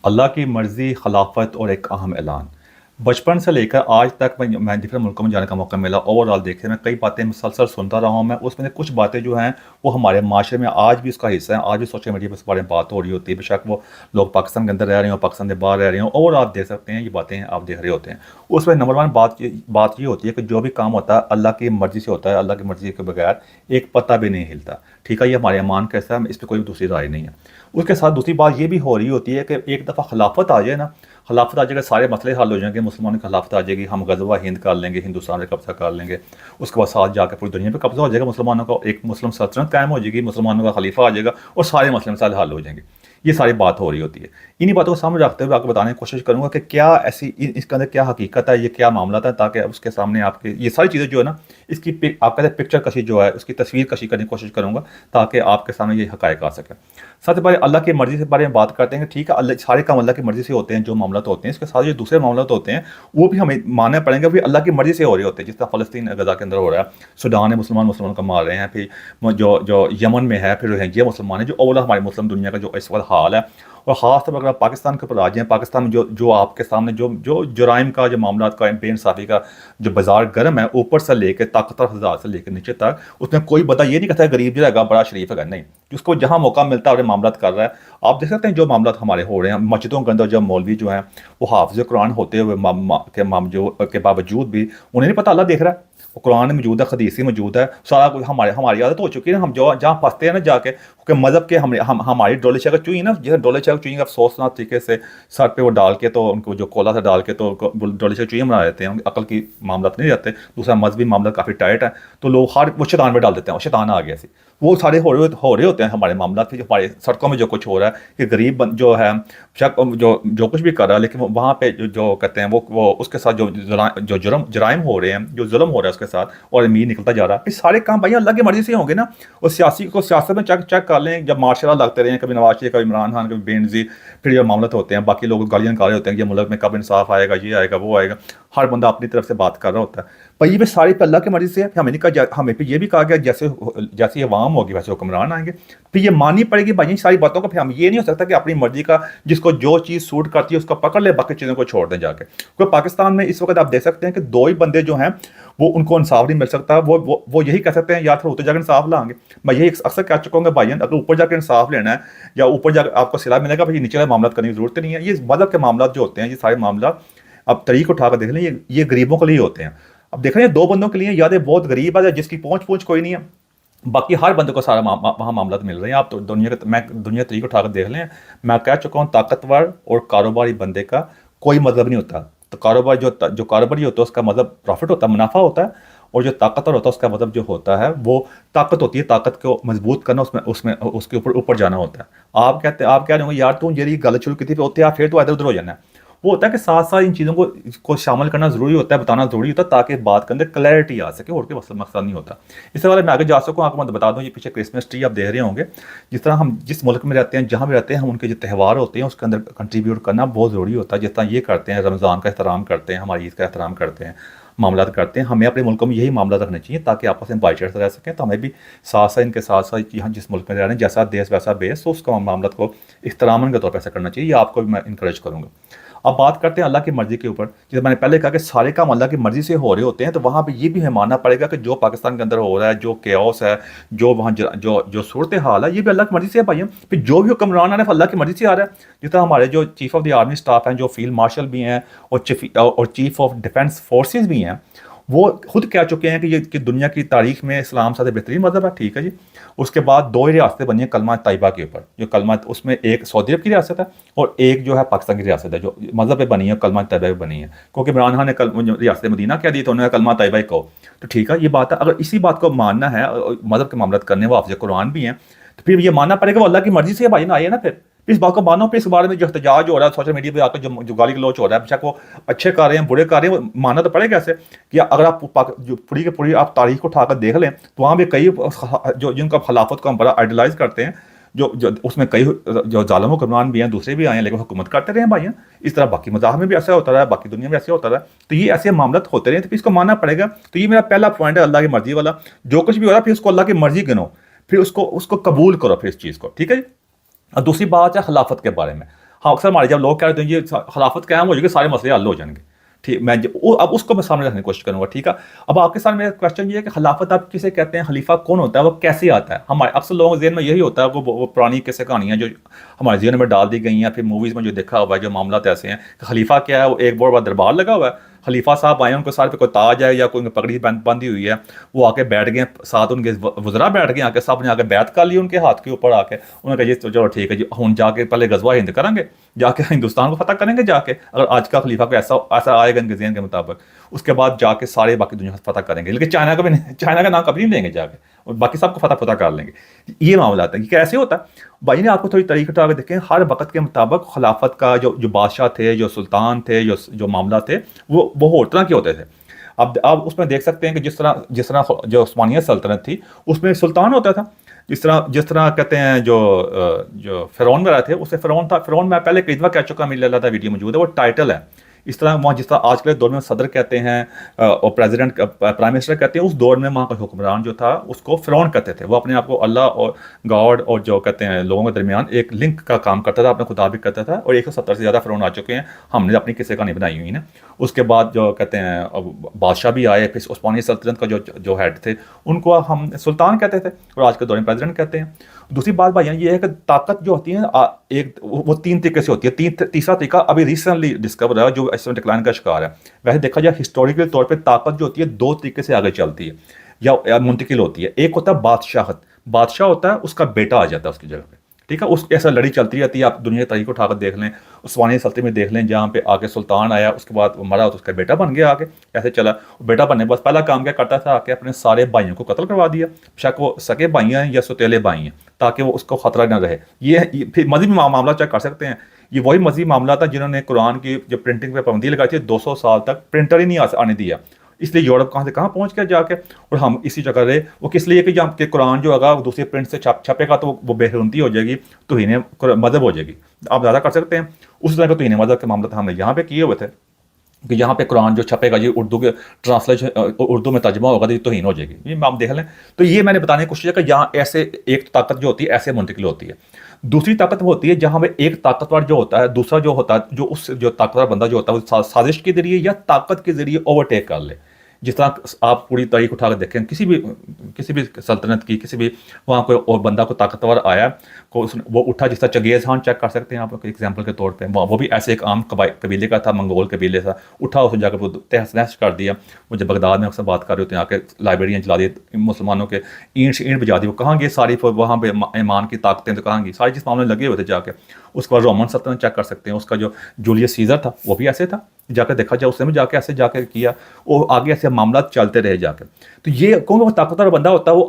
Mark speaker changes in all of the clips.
Speaker 1: अल्लाह की मर्ज़ी, खिलाफत और एक अहम ऐलान। बचपन से लेकर आज तक मैं डिफरेंट मुल्कों में जाने का मौका मिला। ओवरऑल देखें मैं कई बातें मुसलसल सुनता रहा हूँ मैं, उसमें से कुछ बातें जो हैं वो हमारे माशरे में आज भी उसका हिस्सा है। आज भी सोशल मीडिया पर इस बारे में बात हो रही होती है, बेशक वो लोग पाकिस्तान के अंदर रह रहे हो, पाकिस्तान के बाहर रह रहे हो। ओवरऑल आप देख सकते हैं, ये बातें आप देख रहे होते हैं। उसमें नंबर वन बात ये होती है कि जो भी काम होता है अल्लाह की मर्ज़ी से होता है। अल्लाह की मर्ज़ी के बगैर एक पत्ता भी नहीं हिलता। ठीक है, ये हमारे ईमान का हिस्सा है, इस पर कोई दूसरी राय नहीं है। उसके साथ दूसरी बात ये भी हो रही होती है कि एक दफ़ा खिलाफत आ जाए ना, खिलाफत आ जाएगा, सारे मसले हल हो जाएंगे। मुसलमानों की खिलाफत आ जाएगी, हम गज़वा हिंद कर लेंगे, हिंदुस्तान पे कब्जा कर लेंगे। उसके बाद साथ जाकर पूरी दुनिया पे कब्जा हो जाएगा मुसलमानों का, एक मुस्लिम सल्तनत कायम हो जाएगी, मुसलमानों का खलीफा आ जाएगा और सारे मसले मसाइल हल हो जाएंगे। ये सारी बात हो रही होती है। इन्हीं बातों को सामने रखते हुए आपको बताने की कोशिश करूंगा कि क्या ऐसी इसके अंदर क्या हकीकत है, ये क्या मामला था, ताकि उसके सामने आपके ये सारी चीज़ें जो है ना, इसकी आप कहते हैं पिक्चर कशी जो है, उसकी तस्वीर कशी करने की कोशिश करूंगा, ताकि आपके सामने ये हकायक आ सके। सबसे पहले अल्लाह की मर्ज़ी के बारे में बात करते हैं कि ठीक है, अल्लाह सारे काम अल्लाह की मर्ज़ी से होते हैं, जो मामला होते हैं। इसके साथ जो दूसरे मामला होते हैं वो भी हमें मानने पड़ेंगे, भी अल्लाह की मर्ज़ी से हो रहे होते हैं। जिस तरह फ़लस्तीन गज़ा के अंदर हो रहा है, सूडान में मुसलमान को मार रहे हैं, फिर जो जो यमन में है, फिर रोहिंग्या मुसलमान है, जो ओवरऑल हमारी मुस्लिम दुनिया का जो इस वक्त हाल है। और ख़ास तौर पर अगर पाकिस्तान के ऊपर आ जाएँ, पाकिस्तान में जो जो आपके सामने जो जो जराइम का, जो मामला का, बेइंसाफ़ी का जो बाज़ार गर्म है, ऊपर से लेकर ताकतवर हज़ार से लेकर नीचे तक, उसमें कोई बंदा ये नहीं कहता है गरीब जो है बड़ा शरीफ है, नहीं। जिसको जहाँ मौका मिलता है और मामला कर रहा है। आप देख सकते हैं जो मामला हमारे हो रहे हैं मस्जिदों के अंदर, जब मौलवी जो हैं वो हाफिज़ कुरान होते हुए के बावजूद भी उन्हें नहीं पता अल्लाह देख रहा है। वो कुरान में मौजूद है, हदीस में मौजूद है, सारा कुछ हमारी आदत हो चुकी है ना। हम जो जहाँ फंसते हैं ना जाके, क्योंकि मज़हब के हमारी डोले शक्कर चुई ना, जैसे डोले शक्कर चुई अफसोसनाक तरीके से सर पे वो डाल के, तो उनको जो कोला से डाल के तो डोले शक्कर चुई बना देते हैं। उनकी अकल की मामला नहीं रहते। दूसरा मजहबी मामला काफ़ी टाइट है, तो लोग हर वो शैतान में डाल देते हैं, और शैतान आ गया सी। वो सारे हो रहे होते हैं हमारे मामला। फिर हमारे सड़कों में जो कुछ हो रहा है कि गरीब जो है शक जो जो कुछ भी कर रहा है, लेकिन वहाँ पे जो कहते हैं वो उसके साथ जो जराइम हो रहे हैं, जो जुल्म हो रहा है उसके साथ, और अमीर निकलता जा रहा है। ये सारे काम भाई अल्लाह की मर्जी से होंगे ना। और सियासी को सियासत में चेक चेक कर लें, जब मार्शल लगते रहे हैं, कभी नवाज शरीफ, कभी इमरान खान, कभी बेनज़ीर, फिर ये मामले होते हैं, बाकी लोग गालियाँ निकाल रहे होते हैं कि ये मुल्क में कब इंसाफ आएगा, ये आएगा, वो आएगा। हर बंदा अपनी तरफ से बात कर रहा होता है। पर ये भी सारी पे अल्लाह की मर्जी से है। हमें नहीं कहा, हमें पे ये भी कहा गया जैसे जैसे अवाम होगी वैसे हुक्मरान आएंगे। फिर ये माननी पड़ेगी भाई इन सारी बातों का। फिर हम ये नहीं हो सकता कि अपनी मर्जी का जिसको जो चीज़ सूट करती है उसको पकड़ ले, बाकी चीज़ों को छोड़ दें जाके। क्योंकि पाकिस्तान में इस वक्त आप देख सकते हैं कि दो ही बंदे जो हैं वो उनको इंसाफ नहीं मिल सकता। वो यही कह सकते हैं यार फिर ऊपर जाकर इंसाफ लाएंगे। मैं यही अक्सर कह चुका हूँ भाई, अगर ऊपर जाकर इंसाफ लेना है या ऊपर जाकर आपको सिला मिलेगा, भाई नीचे वाले मामला करने की जरूरत नहीं है। ये मदद के मामला जो होते हैं, ये सारे मामला अब तरीक उठाकर देख लें, ये गरीबों के लिए होते हैं। अब देख रहे हैं दो बंदों के लिए, या तो बहुत गरीब है जिसकी पहुंच पहुंच कोई नहीं है, बाकी हर बंदे को सारा वहाँ मामला मिल रहे हैं। आप तो दुनिया तरीक उठाकर देख लें। मैं कह चुका हूँ ताकतवर और कारोबारी बंदे का कोई मतलब नहीं होता। तो कारोबार जो कारोबारी होता है उसका मतलब प्रॉफिट होता है, मुनाफा होता है। और जो ताकतवर होता है उसका मतलब जो होता है वो ताकत होती है, ताकत को मजबूत करना, उसमें उसमें उसके ऊपर ऊपर जाना होता है। आप कह रहे हो यार तू जरी गल शुरू की थी होते फिर तो इधर उधर हो जाना है। वो होता है कि साथ साथ इन चीज़ों को शामिल करना ज़रूरी होता है, बताना ज़रूरी होता है, ताकि बात के अंदर क्लैरिटी आ सके, और कोई मकसद नहीं होता। इससे वाले मैं आगे जा सकूँ, आपको मैं बता दूँ, ये पीछे क्रिसमस ट्री आप देख रहे होंगे। जिस तरह हम जिस मुल्क में रहते हैं, जहाँ भी रहते हैं, हम उनके जो त्यौहार होते हैं उसके अंदर कंट्रीब्यूट करना बहुत ज़रूरी होता है। जिस तरह ये करते हैं, रमज़ान का एहतराम करते हैं, हमारी ईद का एहतराम करते हैं, मामला करते हैं, हमें अपने मुल्कों में यही मामला रखने चाहिए, ताकि आपस में भाईचारे से रह सकें। तो हमें भी साथ साथ इनके साथ साथ यहाँ जिस मुल्क में रह रहे हैं, जैसा देश वैसा बेस, तो उसका मामला को इख्तरामन के तौर पर ऐसा करना चाहिए। आपको भी मैं इंकरेज करूँगा। अब बात करते हैं अल्लाह की मर्ज़ी के ऊपर। जैसे मैंने पहले कहा कि सारे काम अल्लाह की मर्ज़ी से हो रहे होते हैं, तो वहाँ पे ये भी हमें मानना पड़ेगा कि जो पाकिस्तान के अंदर हो रहा है, जो केओस है, जो वहाँ जो जो सूरत हाल है, ये भी अल्लाह की मर्ज़ी से है भाई। फिर जो भी हुक्मरान आ रहा है अल्लाह की मर्ज़ी से आ रहा है। जिस तरह हमारे जो chief of the army staff हैं, जो फील्ड मार्शल भी हैं, और चीफ़ ऑफ डिफेंस फोर्सेज भी हैं, वो खुद कह चुके हैं कि दुनिया की तारीख में इस्लाम सबसे बेहतरीन मज़हब है। ठीक है जी। उसके बाद दो ही रियासतें बनी हैं कलमा तैयबा के ऊपर। जो कलमा, उसमें एक सऊदी अरब की रियासत है और एक जो है पाकिस्तान की रियासत है, जो मज़हब पे बनी है, कलमा तैयबा पे बनी है। क्योंकि इमरान खान ने रियासत मदीना कह दी, तो उन्होंने कलमा तैयबा ही कहो। तो ठीक है, ये बात है। अगर इसी बात को मानना है, मज़हब के मामला करने वो हाफ़िज़ कुरान भी हैं, तो फिर ये मानना पड़ेगा वो अल्लाह की मर्ज़ी से भाई ना आइए ना। फिर इस बात को मानो। फिर इस बारे में जो एहतजाज हो रहा है सोशल मीडिया पे आकर, जो गाली गलौच हो रहा है, बेशक वो अच्छे कर रहे हैं बुरे कर रहे हैं, वो मानना तो पड़ेगा ऐसे। कि अगर आप जो पूरी की पूरी आप तारीख को उठाकर देख लें, तो वहाँ भी कई जो जिनका खिलाफत को हम बड़ा आइडलाइज करते हैं, जो उसमें कई जो जालिम हुक्मरान भी हैं, दूसरे भी आए हैं, लेकिन हुकूमत करते रहे हैं भाई। इस तरह बाकी मज़ाहब में भी ऐसा होता रहा है, बाकी दुनिया में ऐसे होता रहा है। तो ये ऐसे मामला होते रहे, तो इसको मानना पड़ेगा। तो ये मेरा पहला पॉइंट है, अल्लाह की मर्जी वाला। जो कुछ भी हो रहा है फिर उसको अल्लाह की मर्जी गिनो, फिर उसको उसको कबूल करो, फिर इस चीज़ को। ठीक है जी। और दूसरी बात है खिलाफत के बारे में। हाँ, अक्सर हमारे जब लोग कह रहे हैं ये खिलाफत कायम हो जाएगी, सारे मसले हल हो जाएंगे। ठीक, अब उसको मैं सामने रखने की कोशिश करूंगा, ठीक है। अब आपके सामने मेरा क्वेश्चन ये है कि खिलाफत आप किसे कहते हैं, खलीफा कौन होता है, वो कैसे आता है। हमारे अक्सर लोगों के जहन में यही होता है, वो पुरानी किस्से कहानियाँ जो हमारे जहन में डाल दी गई हैं, फिर मूवीज़ में जो देखा हुआ है, जो मामला ऐसे हैं कि खलीफा क्या है, वो एक बहुत बड़ा दरबार लगा हुआ है, खलीफा साहब आए, उनके सर पे कोई ताज है या कोई पगड़ी बंधी हुई है, वो आके बैठ गए साथ, उनके वज़रा बैठ गए आके, सब ने आके बैत कर ली उनके हाथ के ऊपर आके। उन्होंने कहा जी चलो ठीक है जी, हम जाके पहले गजवा हिंद करेंगे, जाके हिंदुस्तान को फतह करेंगे जाके, अगर आज का खलीफा को ऐसा ऐसा आएगा इनके जहन के मुताबिक, उसके बाद जाके सारे बाकी दुनिया को फतह करेंगे, लेकिन चाइना का भी नहीं, चाइना का नाम कभी नहीं लेंगे जाके, और बाकी सबको फतह फतह कर लेंगे। ये मामला आता है कि कैसे होता है। भाई ने आपको थोड़ी तरीके उठा के देखें, हर वक्त के मुताबिक खिलाफत का जो बादशाह थे, जो सुल्तान थे, जो मामला थे, वो और तरह के होते थे। अब आप उसमें देख सकते हैं कि जिस तरह जो उस्मानिया सल्तनत थी, उसमें सुल्तान होता था। जिस तरह कहते हैं जो फ़िरौन वगैरह थे, उससे फ़िरौन मैं पहले कई दफ़ा कह चुका, मेरे अल्लाह वीडियो मौजूद है, वो टाइटल है। इस तरह वहाँ जिस तरह आज के दौर में सदर कहते हैं और प्रेसिडेंट प्राइम मिनिस्टर कहते हैं, उस दौर में वहाँ का हुक्मरान जो था उसको फ़िरौन कहते थे। वो अपने आप को अल्लाह और गॉड और जो कहते हैं लोगों के दरमियान एक लिंक का काम करता था, अपने खुदा भी करता था। और 170 से ज़्यादा फ़िरौन आ चुके हैं, हमने अपनी किस्से कहानी बनाई हुई ना। उसके बाद जो कहते हैं बादशाह भी आए, फिर उस्मानी सल्तनत का जो हेड थे उनको हम सुल्तान कहते थे, और आज के दौर में प्रेसिडेंट कहते हैं। दूसरी बात भाई ये है कि ताकत जो होती है एक वो तीन तरीके से होती है। तीसरा तरीका अभी रिसेंटली डिस्कवर हुआ जो इस समय डिक्लाइन का शिकार है। वैसे देखा जाए हिस्टोरिकल तौर पे ताकत जो होती है दो तरीके से आगे चलती है या मुंतकिल होती है। एक होता है बादशाहत, बादशाह होता है उसका बेटा आ जाता है उसकी जगह पे, ठीक है। उस ऐसा लड़ी चलती रहती है, आप दुनिया की तारीख उठाकर देख लें, उस्मानी सल्तनत में देख लें, जहाँ पे आके सुल्तान आया, उसके बाद वो मरा तो उसका बेटा बन गया आगे, ऐसे चला। बेटा बनने के बाद पहला काम क्या करता था, आके अपने सारे भाइयों को कत्ल करवा दिया, बेशक वो सगे भाई हैं या सौतेले भाई हैं, ताकि वो उसको खतरा न रहे। ये फिर मजीद मामला चेक कर सकते हैं, ये वही मजीद मामला था जिन्होंने कुरान की जो प्रिंटिंग पर पाबंदी लगाई थी, 200 साल तक प्रिंटर ही नहीं आने दिया। इसलिए यूरोप कहाँ से कहाँ पहुँच गया जाके, और हम इसी जगह रहे। वो किस लिए कि जहाँ के कुरान जो होगा दूसरे प्रिंट से छपेगा तो वो बेहरमती हो जाएगी, तो इन्हें मजहब हो जाएगी। आप ज़्यादा कर सकते हैं। उस तरह का तो इन्हें मजहब के मामला हमने यहाँ पे किए हुए थे कि यहाँ पे कुरान जो छपेगा ये उर्दू के ट्रांसलेशन उर्दू में तर्जमा होगा तो ये तौहीन हो जाएगी। ये आप देख लें। तो ये मैंने बताने की कोशिश है कि यहाँ ऐसे एक ताकत जो होती है ऐसे मुंतकिल होती है। दूसरी ताकत वो होती है जहाँ पे एक ताकतवर जो होता है, दूसरा जो होता है जो ताकतवर बंदा जो होता है वो साजिश के जरिए या ताकत के जरिए ओवरटेक कर ले। जिस तरह आप पूरी तारीख उठा कर देखें, किसी भी सल्तनत की किसी भी वहाँ कोई और बंदा को ताकतवर आया को वो उठा, जिस तरह चंगेज़ खान चेक कर सकते हैं आप एग्जाम्पल के तौर पे। वो भी ऐसे एक आम कबीले का था, मंगोल कबीले था, उठा उसने जाकर तहस नहस कर दिया। वो जब बगदाद में अक्सर बात कर रहे होते हैं, आके लाइब्रेरियाँ जला दी, मुसलमानों के ईंट बजा दी। वो कहाँ गए सारी, वहाँ पे ईमान की ताकतें तो कहाँ गई सारी, जिस मामले लगे हुए थे जाके। उसके बाद रोमन सल्तनत चेक कर सकते हैं, उसका जो जूलियस सीजर था वो भी ऐसे था, जाकर देखा जाए उसने भी जाके ऐसे जाके किया, वो आगे ऐसे मामला चलते रहे जाके। तो ये कौन वो ताकतवर बंदा होता है वो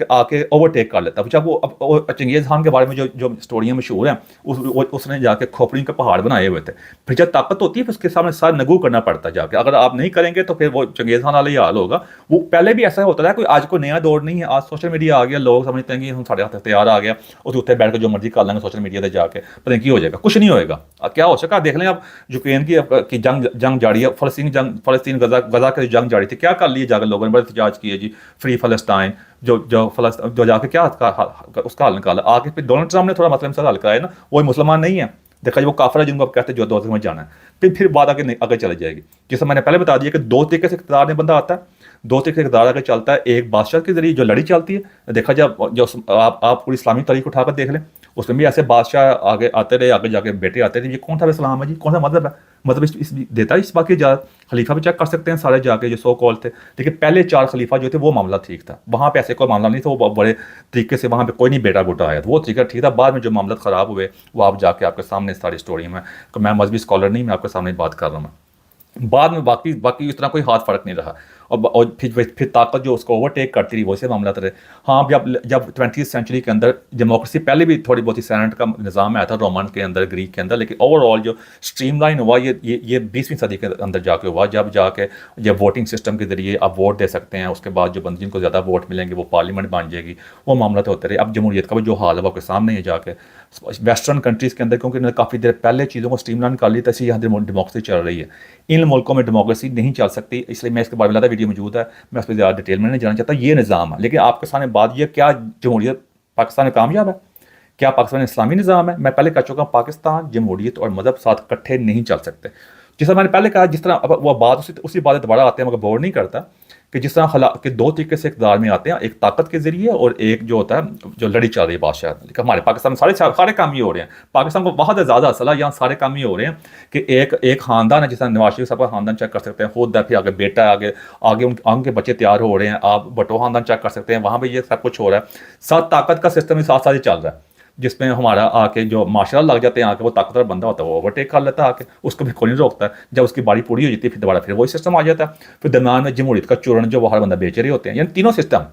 Speaker 1: आके ओवरटेक कर लेता है। जब वो चंगेज़ खान के बारे में जो स्टोरियाँ मशहूर हैं, उसने जाके खोपड़ी के पहाड़ बनाए हुए थे। फिर जब ताकत होती है फिर उसके सामने सारा नगू करना पड़ता है जाके। अगर आप नहीं करेंगे तो फिर वो चंगेज़ खान वाला ही हाल होगा। वो पहले भी ऐसा होता था, कोई आज कोई नया दौर नहीं है। आज सोशल मीडिया आ गया, लोग समझते हैं कि हम साढ़े हाथ तैयार आ गया, उस उत्ते बैठ कर जो मर्जी कर लेंगे सोशल मीडिया से जाके, पता नहीं क्या हो जाएगा। कुछ नहीं होएगा। क्या हो सका देख लें आप, यूक्रेन की जंग जारी है, फलस्तीन गजा की जंग जारी थी, क्या कर लिए जाकर लोगों ने, बड़े एहतजाज किए जी, फ्री फलस्ताइन जो जाके क्या उसका हल निकाला। आगे फिर डोनाल्ड ट्रंप ने थोड़ा मसला हल कराया ना, वही मुसलमान नहीं है, देखा जी वो काफिर है जिनको आप कहते हैं जो दौर में जाना है। फिर बात आगे चली जाएगी। जैसे मैंने पहले बता दिया कि दो तरीके से इक़्तिदार में बंदा आता है, दो तरीके से इक़्तिदार आगे चलता है। एक बादशाह के जरिए जो लड़ी चलती है, देखा जाए जो आप पूरी इस्लामी तारीख उठाकर देख लें, उसमें भी ऐसे बादशाह आगे आते रहे, आगे जाके बेटे आते रहे। ये कौन सा इस्लाम है जी, कौन सा मजहब है, मतलब इस देता है इस बात की इजाज़त। खलीफा भी चेक कर सकते हैं सारे जाके जो सो कॉल थे। देखिए पहले 4 खलीफा जो थे वो मामला ठीक था, वहाँ पे ऐसे कोई मामला नहीं था, वो बड़े तरीके से वहाँ पे कोई नहीं बेटा बूटा आया था, वो तरीका ठीक था। बाद में जो मामला ख़राब हुए वो आप जाके आपके सामने सारी स्टोरी में, मैं मजहबी स्कॉलर नहीं, मैं आपके सामने बात कर रहा हूँ। बाद में बाकी इस तरह कोई हाथ फर्क नहीं रहा। और फिर ताकत जो उसको ओवरटेक करती रही वैसे मामला रहे। हाँ, जब 20वीं सेंचुरी के अंदर डेमोक्रेसी, पहले भी थोड़ी बहुत ही सेनेट का निज़ाम आया था रोमन के अंदर, ग्रीक के अंदर, लेकिन ओवरऑल जो स्ट्रीमलाइन हुआ ये 20वीं सदी के अंदर जाके हुआ, जब जाके जब वोटिंग सिस्टम के जरिए आप वोट दे सकते हैं। उसके बाद जो बंद जिनको ज़्यादा वोट मिलेंगे वो पार्लियामेंट बन जाएगी, वो मामला तो होते रहे। अब जमहूरियत का भी जो हाल है वो आपके सामने है जाके वेस्टर्न कंट्रीज़ के अंदर, क्योंकि इन्होंने काफ़ी देर पहले चीज़ों को स्ट्रीमलाइन कर ली, तैसे यहाँ डेमोक्रेसी चल रही है। इन मुल्कों में डेमोक्रेसी नहीं चल सकती, इसलिए मैं इसके बारे में ज़्यादा वीडियो मौजूद है, मैं उस पर ज़्यादा डिटेल में नहीं जाना चाहता। ये निज़ाम है, लेकिन आपके सामने बात यह क्या जमहूरियत पाकिस्तान में कामयाब है, क्या पाकिस्तान इस्लामी निज़ाम है? मैं पहले कह चुका हूँ, पाकिस्तान जमहूरियत और मज़हब साथ इकट्ठे नहीं चल सकते। जिस तरह मैंने पहले कहा, जिस तरह अब वो बात उसी बात दोबारा आते हैं, मगर बोर नहीं करता कि जिस तरह खला के दो तरीके से इक़्तिदार में आते हैं, एक ताकत के ज़रिए और एक जो होता है जो लड़ी चल रही है बादशाह। लेकिन हमारे पाकिस्तान में सारे काम ये हो रहे हैं। पाकिस्तान को बहुत ज़्यादा असला है, यहाँ सारे काम ये हो रहे हैं कि एक ख़ानदान है, जिस तरह नवाज शरीफ साहब का ख़ानदान चेक कर सकते हैं, खुद है, फिर आगे बेटा है, आगे आगे उनके बच्चे तैयार हो रहे हैं। आप भुट्टो ख़ानदान चेक कर सकते हैं, वहाँ पर ये सब कुछ हो रहा है। साथ ताकत का सिस्टम भी साथ साथ ही चल रहा है, जिसमें हमारा आके जो मार्शल लग जाते हैं, आके वो ताकतवर बंदा होता है वो ओवरटेक कर लेता है आके, उसको भी कोई नहीं रोकता है। जब उसकी बारी पूरी हो जाती है फिर दोबारा फिर वही सिस्टम आ जाता है। फिर दरम्यान में जमहूरियत का चूर्ण जो बाहर बंदा बेच रहे होते हैं, यानी तीनों सिस्टम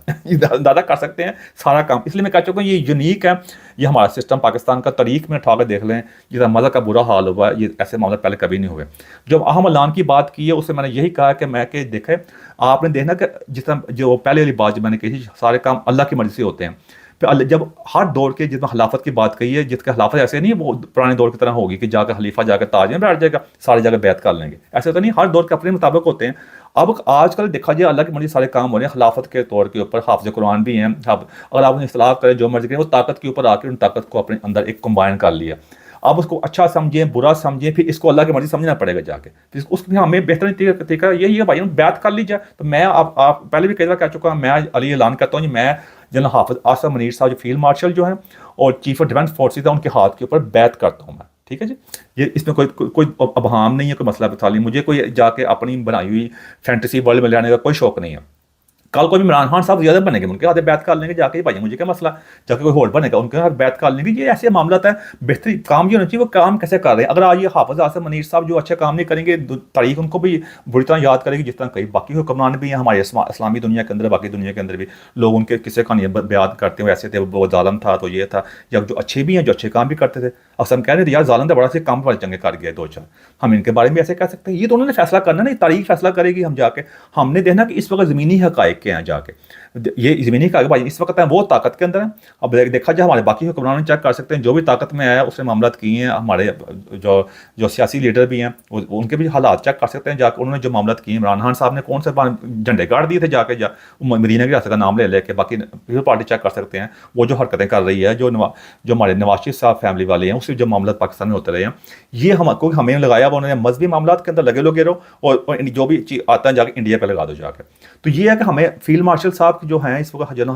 Speaker 1: दादा कर सकते हैं सारा काम। इसलिए मैं कह चुका हूँ ये यूनिक है, ये हमारा सिस्टम पाकिस्तान का। तारीख में उठा कर देख लें, जितना मज़ा का बुरा हाल हुआ है, ये ऐसे मामले पहले कभी नहीं हुए। जब अहम ऐलान की बात की है, उससे मैंने यही कहा कि मैं कि देखें, आपने देखना कि जिस तरह जो पहले वाली बात जो मैंने कही थी, सारे काम अल्लाह की मर्ज़ी से होते हैं। फिर जब हर दौर के जितना खिलाफत की बात कही है, जिसका खिलाफत ऐसे नहीं वो पुराने दौर की तरह होगी कि जाकर खलीफा जाकर ताज में बैठ जाएगा, सारी जगह बैत कर लेंगे, ऐसे तो नहीं। हर दौर के अपने मुताबिक होते हैं। अब आजकल देखा जाए अल्लाह की मर्जी सारे काम हो रहे हैं। खिलाफत के तौर के ऊपर हाफ़िज़ कुरान भी हैं। अब अगर आप इख्तिलाफ करें, जो मर्जी करें, वो ताकत के ऊपर आकर उन ताकत को अपने अंदर एक कंबाइन कर लिया। आप उसको अच्छा समझें, बुरा समझें, फिर इसको अल्लाह की मर्जी समझना पड़ेगा जाके। फिर उसको हमें बेहतरीन तरीका यही है भाई, बैत कर लीजिए। तो मैं आप पहले भी कई बार कह चुका हूँ, मैं अली ऐलान करता हूँ, मैं जनरल हाफिज़ आसिम मुनीर साहब जो फील्ड मार्शल जो हैं और चीफ ऑफ डिफेंस फोर्सेज हैं, उनके हाथ के ऊपर बैत करता हूँ मैं। ठीक है जी, ये इसमें कोई अबहाम नहीं है, कोई मसला बता नहीं। मुझे कोई जाके अपनी बनाई हुई फैंटेसी वर्ल्ड में लाने का कोई शौक नहीं है। कल कोई भी इमरान खान साहब ज़्यादा बनेंगे, उनके हाथ बैत कर लेंगे जाके, भाई मुझे क्या मसला, जाके कोई होल बनेगा उनके हाथ बैत कर लेंगे। ये ऐसे मामला है। बेहतरीन काम ये होना चाहिए, वो काम कैसे कर रहे हैं। अगर आज ये हाफिज़ आसिम मुनीर साहब जो अच्छे काम नहीं करेंगे, तारीख उनको भी बुरी तरह याद करेगी, जिस तरह कई बाकी हुक्मरान भी हैं हमारे इस्लामी दुनिया के अंदर, बाकी दुनिया के अंदर भी लोग उनके किस्से कहानियाँ बयान करते हैं, ऐसे थे वो जालिम था तो ये था। या जो अच्छे भी हैं, जो अच्छे काम भी करते थे, अक्सर हम कह रहे थे यार जालिम था, बड़ा से काम पर चंगे कर गया दो चार, हम इनके बारे में ऐसे कह सकते हैं। ये तो उन्होंने फैसला करना नहीं, तारीख फैसला करेगी। हम जाके हमने देखना कि इस वक्त ज़मीनी हक़ाइक़ क्या हैं, जाके ये ज़मीनी हक़ाइक़ भाई इस वक्त है वो ताकत के अंदर है। अब देखा जाए हमारे बाकी हुक्मरान चेक कर सकते हैं, जो भी ताकत में आया उसने मामला किए हैं। हमारे जो सियासी लीडर भी हैं उनके भी हालात चेक कर सकते हैं जाकर, उन्होंने जो मामला किए। इमरान खान साहब ने कौन से झंडे गाड़ दिए थे जाके, मदीना की रियासत का नाम ले लेके। बाकी पीपल पार्टी चेक कर सकते हैं, वो जो हरकतें कर रही है, जो हमारे नवाज शरीफ साहब फैमिली वाले हैं, उससे जो मामला पाकिस्तान में होते रहे हैं, ये हमको हमें लगाया वो उन्होंने मजहबी मामला के अंदर लगे लोगे रहो, और जो भी चीज़ आता है जाके इंडिया पे लगा दो जाके। तो ये है कि हमें फील्ड मार्शल साहब जो हैं इस वक्त जनरल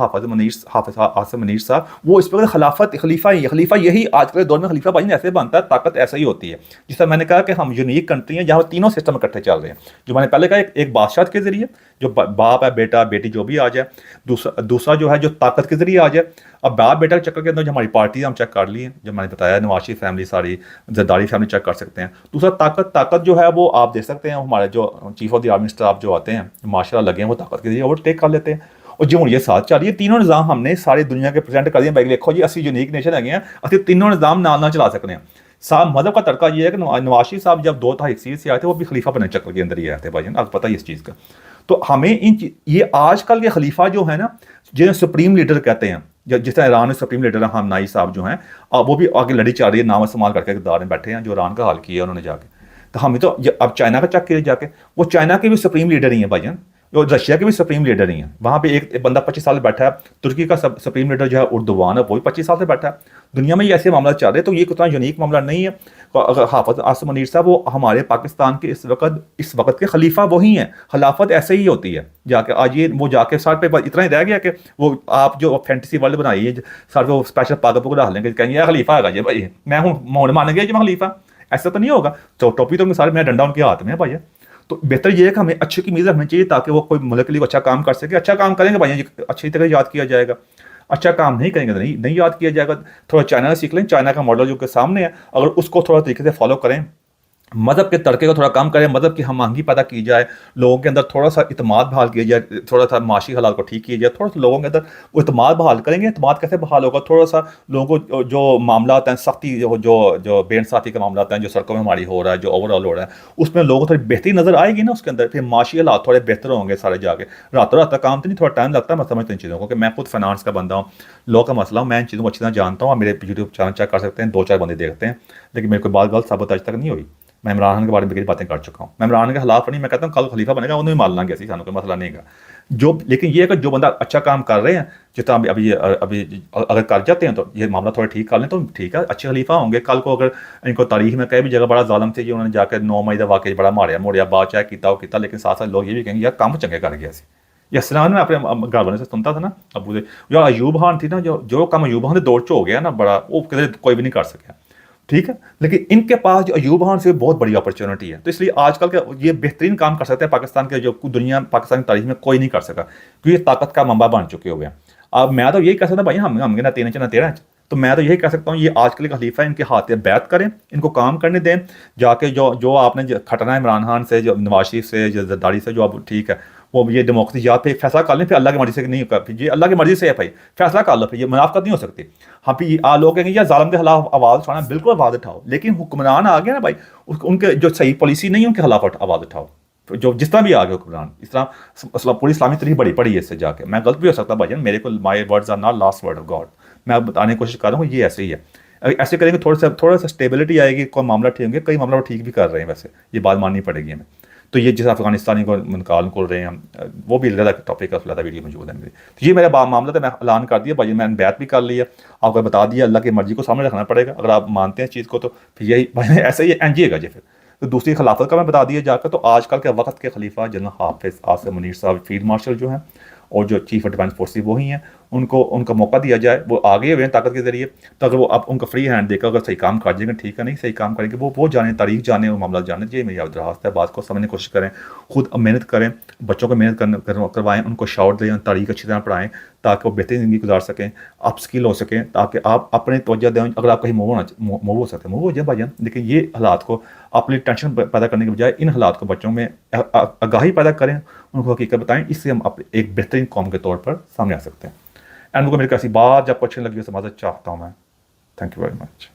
Speaker 1: हाफिज़ आसिम मुनीर साहब, वो इस वक्त खलीफा यही आज के दौर में खलीफा भाई ऐसे बनता है, ताकत ऐसा ही होती है। जिस तरह मैंने कहा कि हम यूनिक कंट्री हैं जहाँ तीनों सिस्टम इकट्ठे चल रहे हैं। जो मैंने पहले कहा, एक बादशाह के जरिए जो बाप है, बेटा बेटी जो भी आ जाए, दूसरा जो है जो ताकत के जरिए आ जाए। अब बाप बेटा के चक्कर के अंदर जो हमारी पार्टी हम चेक कर लिए, जो मैंने बताया, नवाज शरीफ फैमिली, सारी जरदारी फैमिली चेक कर सकते हैं। दूसरा ताकत जो है वो आप देख सकते हैं, हमारे जो chief of the army staff जो आते हैं माशाल्लाह लगे हैं, वो ताकत के जरिए ओवरटेक कर लेते हैं। और जमहूरियत साथ चल रही है। तीनों निज़ाम हमने सारी दुनिया के प्रेजेंट कर दिए। भाई देखो जी, असली यूनिक नेशन है, असं तीनों निज़ाम नाल चला सकते हैं। साहब मज़हब का तड़का ये है कि नवाज शरीफ साहब जब 2021 से आए थे, वो भी खलीफा बनने चक्कर के अंदर ही आए थे भाई, आपको पता ही इस चीज़ का। तो हमें ये आजकल के खलीफा जो है ना, जिन्हें सुप्रीम लीडर कहते हैं, जिस तरह ईरान में सुप्रीम लीडर हमनाई साहब जो हैं, वो भी आगे लड़ी चल रही है, नाम इस्तेमाल करके इक़्तिदार में बैठे हैं, जो ईरान का हाल किया उन्होंने जाके। तो हमें तो अब चाइना का चेक किया जाके, वो चाइना के भी सुप्रीम लीडर ही हैं भाईजान, और रशिया के भी सुप्रीम लीडर ही हैं। वहाँ पे एक बंदा 25 साल बैठा है। तुर्की का सुप्रीम लीडर जो है उर्दुवान है, वो भी 25 साल से बैठा है। दुनिया में ये ऐसे मामला चल रहे हैं, तो ये कितना यूनिक मामला नहीं है। तो अगर हाफिज़ आसिम मुनीर साहब वो हमारे पाकिस्तान के इस वक्त के खलीफा वही हैं। खिलाफत ऐसे ही होती है जाके। आज ये वो जाके सर पे इतना ही रह गया कि वो आप जो फैंटेसी वर्ल्ड बनाई है, सर वो स्पेशल पागल पुगल डाल लेंगे, कहेंगे यार खलीफा है ये भाई, मैं हूँ मोहन मान गया जी मैं खलीफा। ऐसा तो नहीं होगा। तो टोपी तो सारे मेरा डंडा उनके हाथ में है भाई। तो बेहतर ये है कि हमें अच्छे की उम्मीद रखनी चाहिए, ताकि वो कोई मुल्क के लिए अच्छा काम कर सके। अच्छा काम करेंगे भाई, अच्छी तरह याद किया जाएगा। अच्छा काम नहीं करेंगे तो नहीं याद किया जाएगा। थोड़ा चाइना सीख लें, चाइना का मॉडल जो के सामने है, अगर उसको थोड़ा तरीके से फॉलो करें, मज़हब के तड़के को थोड़ा कम करें, मज़हब की हम महंगी पैदा की जाए, लोगों के अंदर थोड़ा सा इतमाद बहाल किया जाए, थोड़ा सा माशी हालात को ठीक किया जाए, थोड़ा सा लोगों के अंदर वो इतमाद बहाल करेंगे। इतमाद कैसे बहाल होगा? थोड़ा सा लोगों को जो मामला हैं सख्ती, जो बेइंसाफ़ी के मामला हैं, जो सड़कों में हमारी हो रहा है, जो ओवरऑल हो रहा है, उसमें लोगों को थोड़ी बेहतरी नज़र आएगी ना उसके अंदर, फिर माशी हालात थोड़े बेहतर होंगे सारे जाके। रातों रात काम तो नहीं, थोड़ा टाइम लगता है। मैं समझता इन चीज़ों को कि मैं खुद फाइनेंस का बंदा हूँ, लॉ का मसला हूँ, मैं इन चीज़ों को अच्छी तरह जानता हूँ। मेरे यूट्यूब चैनल चेक कर सकते हैं, 2-4 बंदे देखते हैं, लेकिन मेरे कोई बात गलत साबित आज तक नहीं हुई। मैं इमरान खान के बारे में कई बातें कर चुका हूँ। मैं इमरान के खिलाफ नहीं, मैं कहता हूँ कल खलीफा बनेगा, उन्हें भी मार लांगे, ऐसी सानू कोई मसला नहीं है। लेकिन ये है कि जो बंदा अच्छा काम कर रहे हैं, जितना अभी अगर कर जाते हैं तो ये मामला थोड़ा ठीक कर लें तो ठीक है, अच्छे खलीफा होंगे। कल को अगर इनको तारीख में कहीं भी जगह बड़ा जालम थे, ये उन्होंने जाकर 9 मई का वाकई बड़ा मारिया मोड़िया बादशाह किया, लेकिन साथ साथ लोग ये भी कहेंगे यार काम चंगे कर गया सी। या सलाम में अपने घर वाले से सुनता था ना अबू से, जो अयूब खान थी ना, जो काम अयूब खान के दौर च हो गया ना बड़ा, वो कदे कोई भी नहीं कर सका। ठीक है, लेकिन इनके पास जो अयूब खान से बहुत बड़ी अपॉर्चुनिटी है, तो इसलिए आजकल के ये बेहतरीन काम कर सकते हैं पाकिस्तान के, जो दुनिया पाकिस्तान की तारीख में कोई नहीं कर सका, क्योंकि ये ताकत का मंबा बन चुके हुए हैं। अब मैं तो यही कह सकता भाई, हम ना 3 इंच ना 13 इंच, तो मैं तो यही कह सकता हूँ ये आजकल का खलीफा है, इनके हाथ में बैत करें, इनको काम करने दें। जाके जो जो आपने खटना है इमरान खान से, जो नवाज शरीफ से, जो जरदारी से, जो अब ठीक है वो ये डेमोक्रेसी याद पे फैसला कर लें, फिर अल्लाह की मर्जी से नहीं कर, फिर ये अल्लाह की मर्जी से है भाई, फैसला कर लो, फिर ये मुनाफकत नहीं हो सकती। हाँ फिर लोग कहेंगे यार जालिम के खिलाफ आवाज़ उठाना, बिल्कुल आवाज़ उठाओ, लेकिन हुक्मरान आ गया ना भाई, उनके जो सही पॉलिसी नहीं है उनके खिलाफ आवाज़ उठाओ। जो जिस तरह भी आ गए हुक्मरान, इस तरह पूरी इस्लामी तरीक बड़ी पड़ी है इससे जाके। मैं गलत भी हो सकता भाई, मेरे को my words are not last word of God, मैं बताने की कोशिश कर रहा हूँ ये ऐसे ही है। ऐसे करेंगे थोड़ा सा स्टेबिलिटी आएगी, कोई मामला ठीक होंगे, कई मामला ठीक भी कर रहे हैं वैसे, ये बात माननी पड़ेगी हमें। तो ये जिस अफगानिस्तानी को निकाल खोल रहे हैं हम, वो भी अलग टॉपिक का अलग वीडियो मौजूद है मेरी। तो ये मेरा मामला था, मैं ऐलान कर दिया भाई, मैंने बैत भी कर लिया, आपको बता दिया, अल्लाह की मर्जी को सामने रखना पड़ेगा। अगर आप मानते हैं चीज़ को तो फिर यही भाई ऐसे ही एनजीएगा जी। फिर तो दूसरी खिलाफत का मैं बता दिया जाकर, तो आजकल के वक्त के खलीफा जनरल हाफिज आसिम मुनीर साहब फील्ड मार्शल जो हैं, और जो चीफ ऑफ डिफेंस फोर्सेस वही हैं, उनको उनका मौका दिया जाए, वो आगे हुए हैं ताकत के जरिए। तो अगर वो आप उनका फ्री हैंड देकर अगर सही काम कर जाएंगे ठीक है, नहीं सही काम करेंगे वो जाने, तारीख जाने, वो मामला जाने। ये मेरी दरखास्त है, बात को समझने की कोशिश करें, खुद मेहनत करें, बच्चों को मेहनत करवाएं, उनको शॉर्ट दें, तारीख अच्छी तरह पढ़ाएं, ताकि वो बेहतरीन ज़िंदगी गुजार सकें, आप स्किल हो सकें, ताकि आप अपने तवज्जो दें। अगर आप कहीं मूव हो सकते हैं, मूव हो जाए भाईजान, लेकिन ये हालात को अपनी टेंशन पैदा करने के बजाय इन हालात को बच्चों में आगाही पैदा करें, उनको हकीकत बताएं, इससे हम एक बेहतरीन कौम के तौर पर सामने आ सकते हैं। एंड उनको मेरी कैसी बात जब अच्छी लगी, समाज चाहता हूँ मैं। Thank you very much.